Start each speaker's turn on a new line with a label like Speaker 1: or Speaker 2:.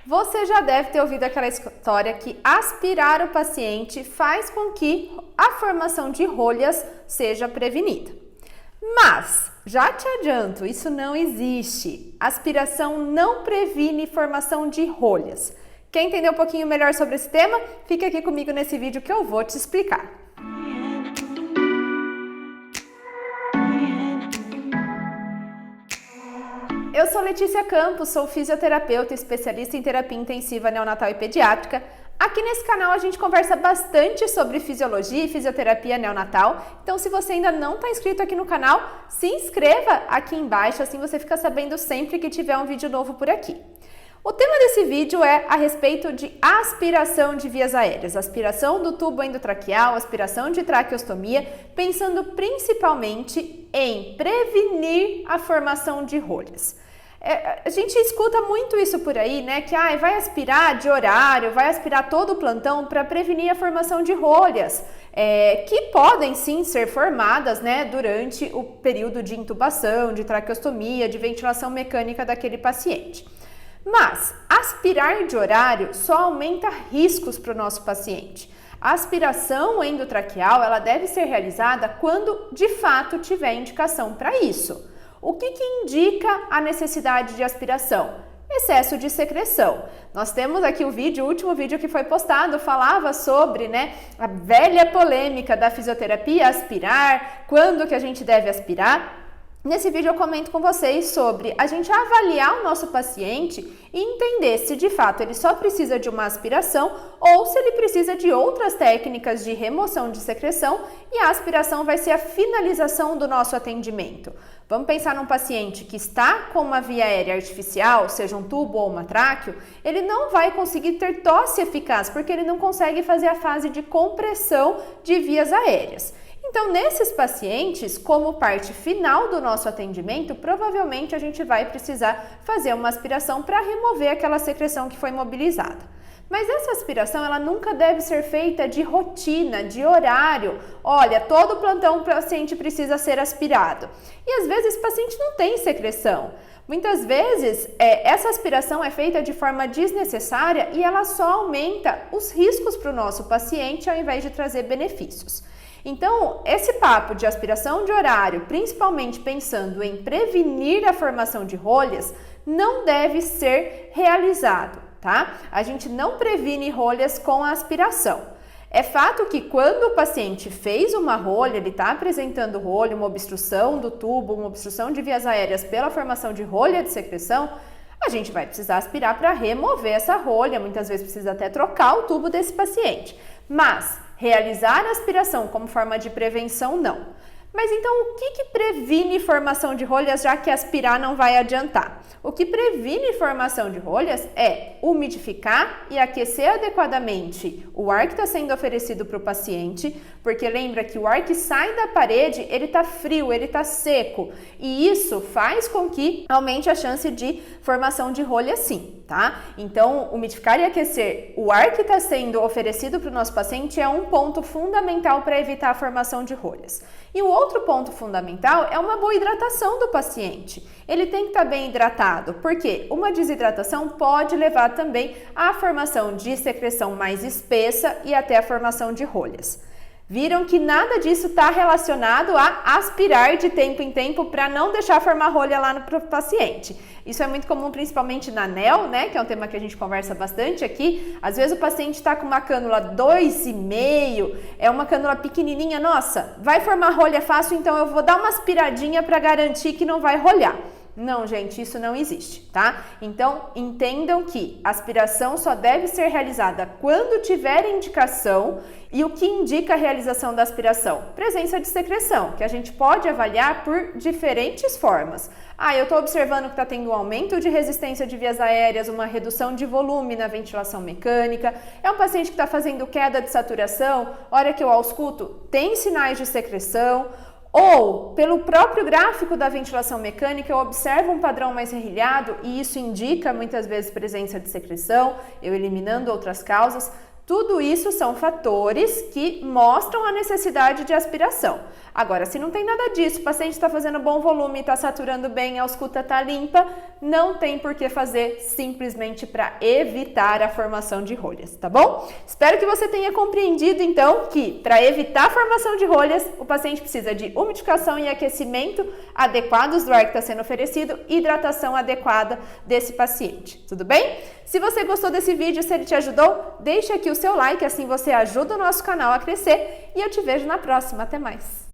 Speaker 1: Você já deve ter ouvido aquela história que aspirar o paciente faz com que a formação de rolhas seja prevenida. Mas, já te adianto, isso não existe. Aspiração não previne formação de rolhas. Quer entender um pouquinho melhor sobre esse tema? Fica aqui comigo nesse vídeo que eu vou te explicar. Eu sou Letícia Campos, sou fisioterapeuta e especialista em terapia intensiva neonatal e pediátrica. Aqui nesse canal a gente conversa bastante sobre fisiologia e fisioterapia neonatal, então se você ainda não está inscrito aqui no canal, se inscreva aqui embaixo, assim você fica sabendo sempre que tiver um vídeo novo por aqui. O tema desse vídeo é a respeito de aspiração de vias aéreas, aspiração do tubo endotraqueal, aspiração de traqueostomia, pensando principalmente em prevenir a formação de rolhas. A gente escuta muito isso por aí, né? Que vai aspirar de horário, vai aspirar todo o plantão para prevenir a formação de rolhas, que podem sim ser formadas, né, durante o período de intubação, de traqueostomia, de ventilação mecânica daquele paciente. Mas aspirar de horário só aumenta riscos para o nosso paciente. A aspiração endotraqueal ela deve ser realizada quando de fato tiver indicação para isso. O que indica a necessidade de aspiração? Excesso de secreção. Nós temos aqui o último vídeo que foi postado, falava sobre, né, a velha polêmica da fisioterapia, aspirar, quando que a gente deve aspirar. Nesse vídeo eu comento com vocês sobre a gente avaliar o nosso paciente e entender se de fato ele só precisa de uma aspiração ou se ele precisa de outras técnicas de remoção de secreção e a aspiração vai ser a finalização do nosso atendimento. Vamos pensar num paciente que está com uma via aérea artificial, seja um tubo ou uma tráqueo, ele não vai conseguir ter tosse eficaz porque ele não consegue fazer a fase de compressão de vias aéreas. Então, nesses pacientes, como parte final do nosso atendimento, provavelmente a gente vai precisar fazer uma aspiração para remover aquela secreção que foi mobilizada. Mas essa aspiração, ela nunca deve ser feita de rotina, de horário. Olha, todo plantão o paciente precisa ser aspirado. E às vezes esse paciente não tem secreção. Muitas vezes, essa aspiração é feita de forma desnecessária e ela só aumenta os riscos para o nosso paciente ao invés de trazer benefícios. Então, esse papo de aspiração de horário, principalmente pensando em prevenir a formação de rolhas, não deve ser realizado, tá? A gente não previne rolhas com a aspiração. É fato que quando o paciente fez uma rolha, ele está apresentando rolha, uma obstrução do tubo, uma obstrução de vias aéreas pela formação de rolha de secreção, a gente vai precisar aspirar para remover essa rolha, muitas vezes precisa até trocar o tubo desse paciente. Mas realizar a aspiração como forma de prevenção, não. Mas então o que previne formação de rolhas, já que aspirar não vai adiantar? O que previne formação de rolhas é umidificar e aquecer adequadamente o ar que está sendo oferecido para o paciente, porque lembra que o ar que sai da parede, ele está frio, ele está seco, e isso faz com que aumente a chance de formação de rolha sim, tá? Então, umidificar e aquecer o ar que está sendo oferecido para o nosso paciente é um ponto fundamental para evitar a formação de rolhas. E o outro ponto fundamental é uma boa hidratação do paciente. Ele tem que estar bem hidratado, porque uma desidratação pode levar também à formação de secreção mais espessa e até a formação de rolhas. Viram que nada disso está relacionado a aspirar de tempo em tempo para não deixar formar rolha lá no paciente. Isso é muito comum, principalmente na NEO, né, que é um tema que a gente conversa bastante aqui. Às vezes o paciente está com uma cânula 2,5, é uma cânula pequenininha, nossa, vai formar rolha fácil, então eu vou dar uma aspiradinha para garantir que não vai rolhar. Não, gente, isso não existe, tá? Então, entendam que a aspiração só deve ser realizada quando tiver indicação. E o que indica a realização da aspiração? Presença de secreção, que a gente pode avaliar por diferentes formas. Eu estou observando que está tendo um aumento de resistência de vias aéreas, uma redução de volume na ventilação mecânica. É um paciente que está fazendo queda de saturação, hora que eu ausculto, tem sinais de secreção. Ou, pelo próprio gráfico da ventilação mecânica, eu observo um padrão mais serrilhado e isso indica muitas vezes presença de secreção, eu eliminando outras causas. Tudo isso são fatores que mostram a necessidade de aspiração. Agora, se não tem nada disso, o paciente está fazendo bom volume, está saturando bem, a ausculta está limpa, não tem por que fazer simplesmente para evitar a formação de rolhas, tá bom? Espero que você tenha compreendido, então, que para evitar a formação de rolhas, o paciente precisa de umidificação e aquecimento adequados do ar que está sendo oferecido, hidratação adequada desse paciente, tudo bem? Se você gostou desse vídeo, se ele te ajudou, deixe aqui o seu like, assim você ajuda o nosso canal a crescer e eu te vejo na próxima. Até mais!